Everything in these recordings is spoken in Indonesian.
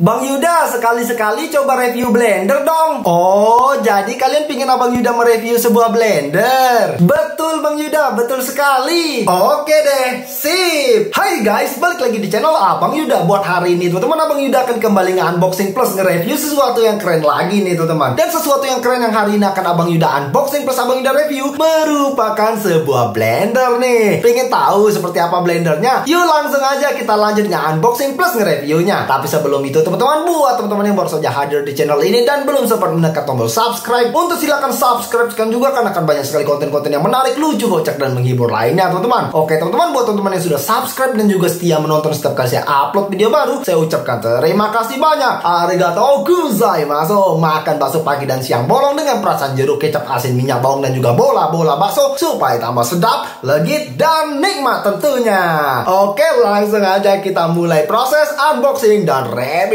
Bang Yuda, sekali-sekali coba review blender dong. Oh, jadi kalian pingin Abang Yuda mereview sebuah blender? Betul Bang Yuda, betul sekali. Oke deh, sip. Hai guys, balik lagi di channel Abang Yuda. Buat hari ini teman-teman, Abang Yuda akan kembali nge-unboxing plus nge-review sesuatu yang keren lagi nih teman-teman. Dan sesuatu yang keren yang hari ini akan Abang Yuda unboxing plus Abang Yuda review merupakan sebuah blender nih. Pengen tahu seperti apa blendernya? Yuk langsung aja kita lanjut nge-unboxing plus nge-reviewnya. Tapi sebelum itu teman-teman, buat teman-teman yang baru saja hadir di channel ini dan belum sempat menekan tombol subscribe, untuk silakan subscribe kan juga, karena akan banyak sekali konten-konten yang menarik, lucu, kocak, dan menghibur lainnya teman-teman. Oke teman-teman, buat teman-teman yang sudah subscribe dan juga setia menonton setiap kali saya upload video baru, saya ucapkan terima kasih banyak. Arigatou gozaimasu. Makan bakso pagi dan siang bolong dengan perasaan jeruk, kecap, asin, minyak bawang, dan juga bola-bola bakso supaya tambah sedap, legit, dan nikmat tentunya. Oke, langsung aja kita mulai proses unboxing dan reviewnya.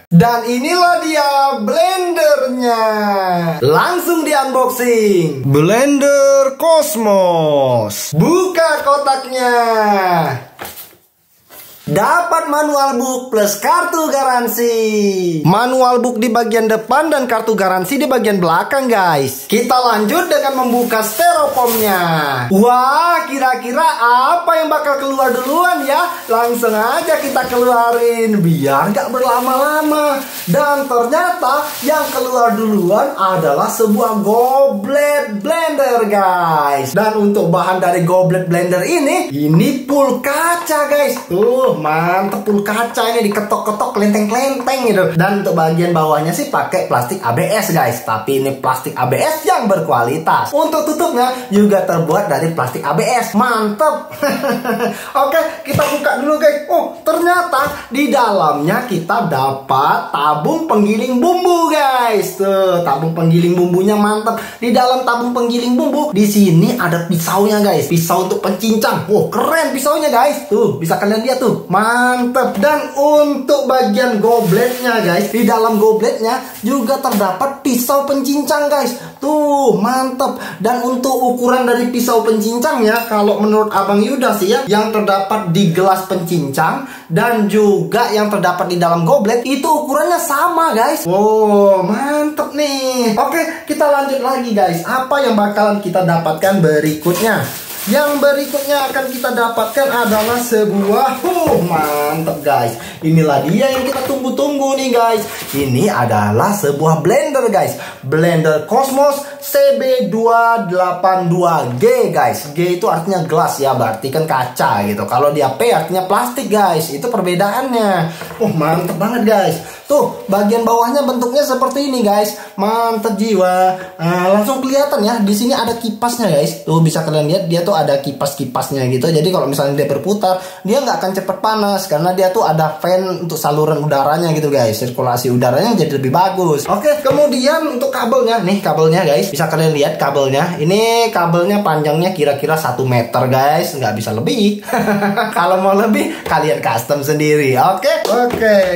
Dan inilah dia blendernya. Langsung di unboxing. Blender Cosmos. Buka kotaknya. Dapat manual book plus kartu garansi. Manual book di bagian depan dan kartu garansi di bagian belakang guys. Kita lanjut dengan membuka styrofoamnya. Wah, kira-kira apa yang bakal keluar duluan ya? Langsung aja kita keluarin biar gak berlama-lama. Dan ternyata yang keluar duluan adalah sebuah goblet blender guys. Dan untuk bahan dari goblet blender ini full kaca guys. Tuh, mantep, full kaca ini, diketok-ketok, kelenteng-kelenteng gitu. Dan untuk bagian bawahnya sih pakai plastik ABS guys, tapi ini plastik ABS yang berkualitas. Untuk tutupnya juga terbuat dari plastik ABS. Mantep. Oke, kita buka dulu guys. Oh, ternyata di dalamnya kita dapat tabung penggiling bumbu guys. Tuh, tabung penggiling bumbunya mantep. Di dalam tabung penggiling bumbu di sini ada pisaunya guys, pisau untuk pencincang. Wow, keren pisaunya guys. Tuh, bisa kalian lihat tuh. Mantep. Dan untuk bagian gobletnya guys, di dalam gobletnya juga terdapat pisau pencincang guys. Tuh, mantep. Dan untuk ukuran dari pisau pencincangnya, kalau menurut Abang Yuda sih ya, yang terdapat di gelas pencincang dan juga yang terdapat di dalam goblet itu ukurannya sama guys. Wow, mantep nih. Oke, kita lanjut lagi guys. Apa yang bakalan kita dapatkan berikutnya? Yang berikutnya akan kita dapatkan adalah sebuah mantep guys. Inilah dia yang kita tunggu-tunggu nih guys. Ini adalah sebuah blender guys. Blender Cosmos CB282G guys. G itu artinya gelas ya, berarti kan kaca gitu. Kalau dia P artinya plastik guys. Itu perbedaannya. Mantep banget guys. Tuh, bagian bawahnya bentuknya seperti ini guys. Mantep jiwa. Langsung kelihatan ya. Di sini ada kipasnya guys. Tuh, bisa kalian lihat dia tuh ada kipas-kipasnya gitu. Jadi kalau misalnya dia berputar, dia nggak akan cepet panas karena dia tuh ada fan untuk saluran udaranya gitu guys. Sirkulasi udaranya jadi lebih bagus. Oke, kemudian untuk kabelnya. Nih kabelnya guys. Bisa kalian lihat kabelnya. Ini kabelnya panjangnya kira-kira 1 meter guys. Nggak bisa lebih. Kalau mau lebih, kalian custom sendiri. Oke.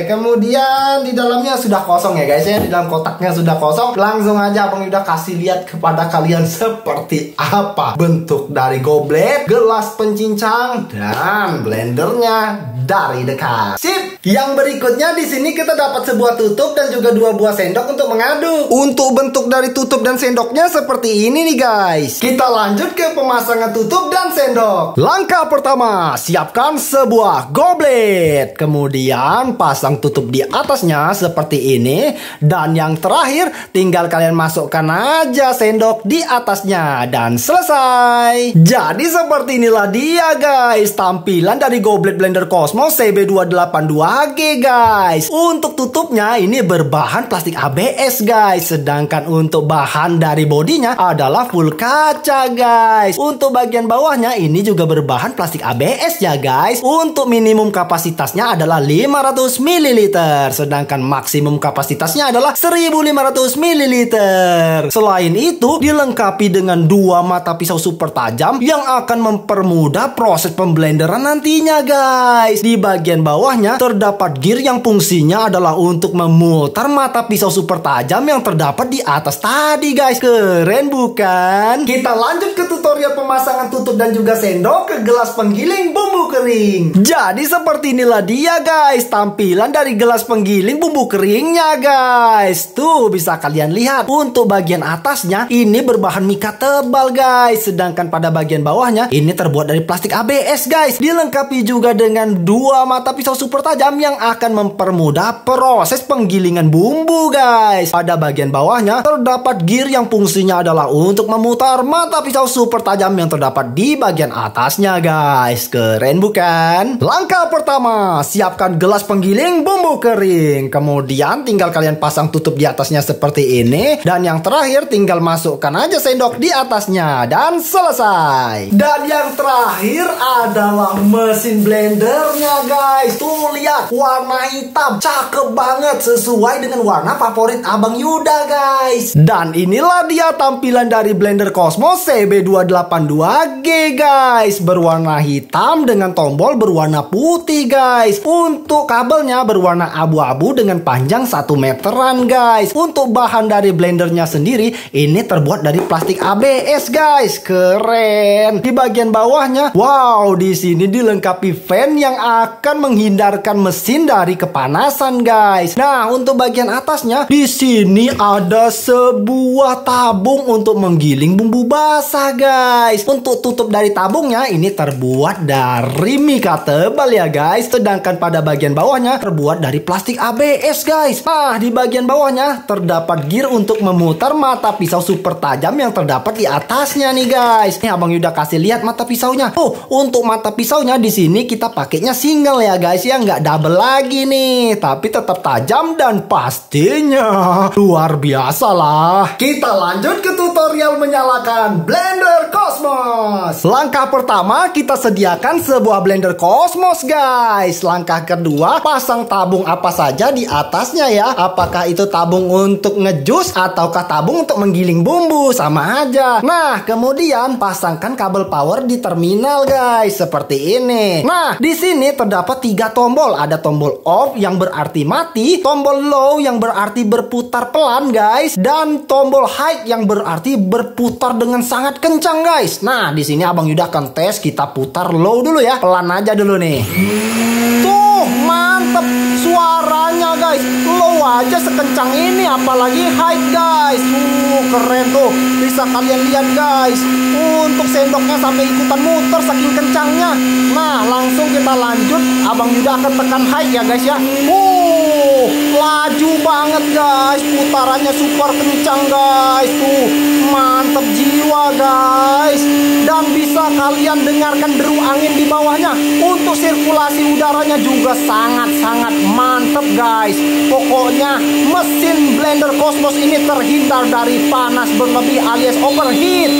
Kemudian di dalamnya sudah kosong ya guys ya. Di dalam kotaknya sudah kosong. Langsung aja Abang Yuda kasih lihat kepada kalian seperti apa bentuk dari goblet, gelas pencincang, dan blendernya dari dekat. Sip. Yang berikutnya di sini kita dapat sebuah tutup dan juga 2 buah sendok untuk mengaduk. Untuk bentuk dari tutup dan sendoknya seperti ini nih guys. Kita lanjut ke pemasangan tutup dan sendok. Langkah pertama, siapkan sebuah goblet. Kemudian pasang tutup di atasnya seperti ini. Dan yang terakhir, tinggal kalian masukkan aja sendok di atasnya dan selesai. Jadi seperti inilah dia guys, tampilan dari goblet blender Cosmos CB282G guys. Untuk tutupnya ini berbahan plastik ABS guys. Sedangkan untuk bahan dari bodinya adalah full kaca guys. Untuk bagian bawahnya ini juga berbahan plastik ABS ya guys. Untuk minimum kapasitasnya adalah 500 ml. sedangkan maksimum kapasitasnya adalah 1500 ml. Selain itu, dilengkapi dengan 2 mata pisau super tajam yang akan mempermudah proses pemblenderan nantinya guys. Di bagian bawahnya terdapat gear yang fungsinya adalah untuk memutar mata pisau super tajam yang terdapat di atas tadi guys. Keren bukan? Kita lanjut ke tutorial pemasangan tutup dan juga sendok ke gelas penggiling bumbu kering. Jadi seperti inilah dia guys tampilan dari gelas penggiling bumbu keringnya guys. Tuh bisa kalian lihat, untuk bagian atasnya ini berbahan mika tebal guys, sedangkan pada bagian bawahnya ini terbuat dari plastik ABS guys. Dilengkapi juga dengan 2 mata pisau super tajam yang akan mempermudah proses penggilingan bumbu guys. Pada bagian bawahnya terdapat gear yang fungsinya adalah untuk memutar mata pisau super tajam yang terdapat di bagian atasnya guys. Keren bukan? Langkah pertama, siapkan gelas penggiling bumbu kering. Kemudian tinggal kalian pasang tutup di atasnya seperti ini. Dan yang terakhir tinggal masukkan aja sendok di atasnya dan selesai. Dan yang terakhir adalah mesin blendernya guys. Tuh lihat, warna hitam, cakep banget, sesuai dengan warna favorit Abang Yuda guys. Dan inilah dia tampilan dari blender Cosmos CB282G guys, berwarna hitam dengan tombol berwarna putih guys. Untuk kabelnya berwarna abu-abu dengan panjang 1 meteran guys. Untuk bahan dari blendernya sendiri ini terbuat dari plastik ABS guys. Keren. Di bagian bawahnya, wow, di sini dilengkapi fan yang akan menghindarkan mesin dari kepanasan guys. Nah, untuk bagian atasnya di sini ada sebuah tabung untuk menggiling bumbu basah guys. Untuk tutup dari tabungnya ini terbuat dari mika tebal ya guys, sedangkan pada bagian bawahnya terbuat dari plastik ABS guys. Nah, di bagian bawahnya terdapat gear untuk memutar mata pisau super tajam yang terdapat di atasnya nih guys. Nih Abang Yuda kasih lihat mata pisaunya. Untuk mata pisaunya di sini kita pakainya single ya guys, ya nggak double lagi nih, tapi tetap tajam dan pastinya luar biasa lah. Kita lanjut ke tutorial menyalakan blender Cosmos. Langkah pertama, kita sediakan sebuah blender Cosmos guys. Langkah kedua, pasang tabung apa saja di atasnya ya. Apakah itu tabung untuk ngejus ataukah tabung untuk menggiling bumbu, sama aja. Nah, kemudian pasangkan kabel power di terminal guys, seperti ini. Nah, di sini terdapat 3 tombol. Ada tombol off yang berarti mati, tombol low yang berarti berputar pelan guys, dan tombol high yang berarti berputar dengan sangat kencang guys. Nah, di sini Abang Yuda akan tes, kita putar low dulu ya, pelan aja dulu nih. Tuh, mantep suaranya guys. Low aja sekencang ini, apalagi high guys. Keren tuh, bisa kalian lihat guys. Untuk sendoknya sampai ikutan muter saking kencangnya. Nah, langsung kita lanjut. Abang Yuda akan tekan high ya guys ya. Laju banget guys, putarannya super kencang guys. Tuh, mantep jiwa guys. Dan bisa kalian dengarkan deru angin di bawahnya. Untuk sirkulasi udaranya juga sangat-sangat mantep guys. Pokoknya mesin blender Cosmos ini terhindar dari panas berlebih alias overheat.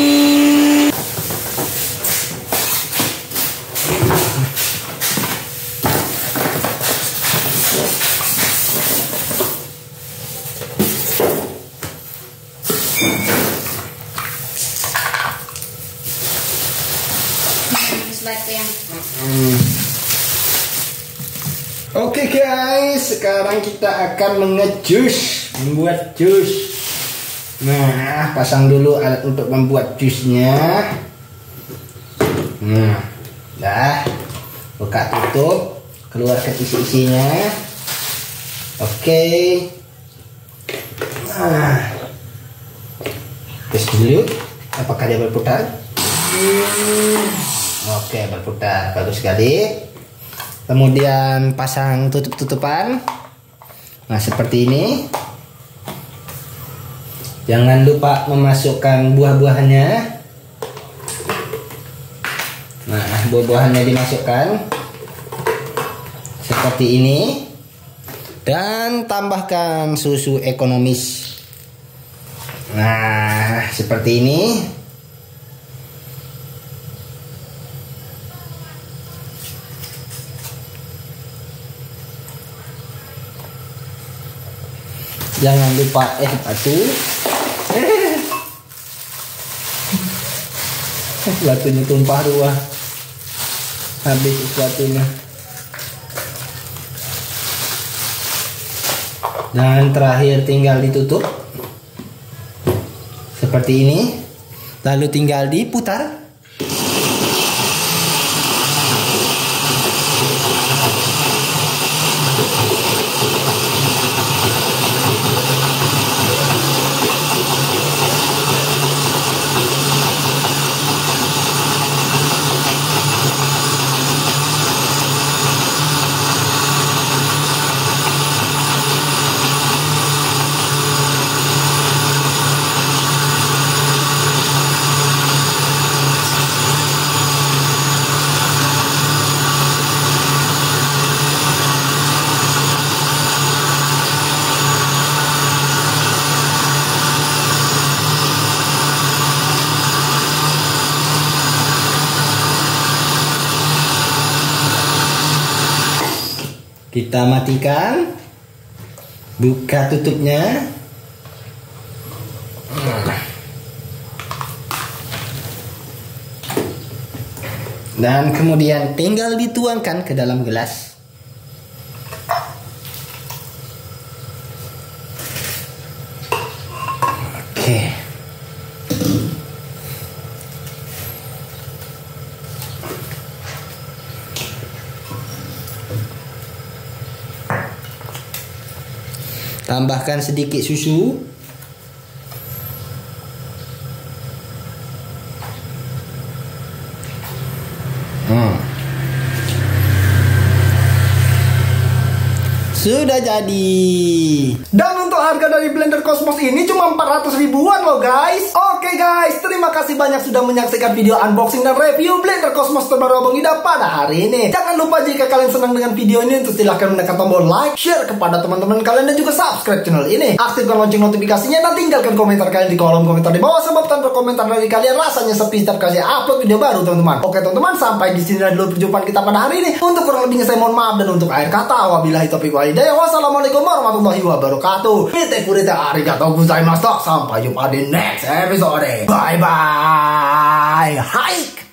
Oke guys, sekarang kita akan membuat jus. Nah, pasang dulu alat untuk membuat jusnya. Nah, dah, buka tutup, keluarkan isi-isinya. Oke. Nah, tes dulu, apakah dia berputar? Oke, berputar, bagus sekali. Kemudian pasang tutup-tutupan. Nah, seperti ini. Jangan lupa memasukkan buah-buahannya. Nah, buah-buahannya dimasukkan seperti ini. Dan tambahkan susu ekonomis. Nah, seperti ini. Jangan lupa batu. Batunya tumpah ruah. Habis batunya. Dan terakhir tinggal ditutup seperti ini. Lalu tinggal diputar. Kita matikan, buka tutupnya, dan kemudian tinggal dituangkan ke dalam gelas. Oke. Tambahkan sedikit susu. Sudah jadi. Dan untuk harga dari blender Cosmos ini cuma 400 ribuan loh guys. Oke guys, terima kasih banyak sudah menyaksikan video unboxing dan review blender Cosmos terbaru Abang Ida pada hari ini. Jangan lupa jika kalian senang dengan video ini untuk silahkan menekan tombol like, share kepada teman-teman kalian dan juga subscribe channel ini. Aktifkan lonceng notifikasinya dan tinggalkan komentar kalian di kolom komentar di bawah, sebab tanpa komentar dari kalian rasanya sepi setiap kali upload video baru teman-teman. Oke teman-teman, sampai di sini dulu perjumpaan kita pada hari ini. Untuk kurang lebihnya saya mohon maaf, dan untuk akhir kata wabillahi taufiq wal hidayah. Wassalamualaikum warahmatullahi wabarakatuh. Mite kurite arigatou gozaimashita. Sampai jumpa di next episode. Bye bye. Hai.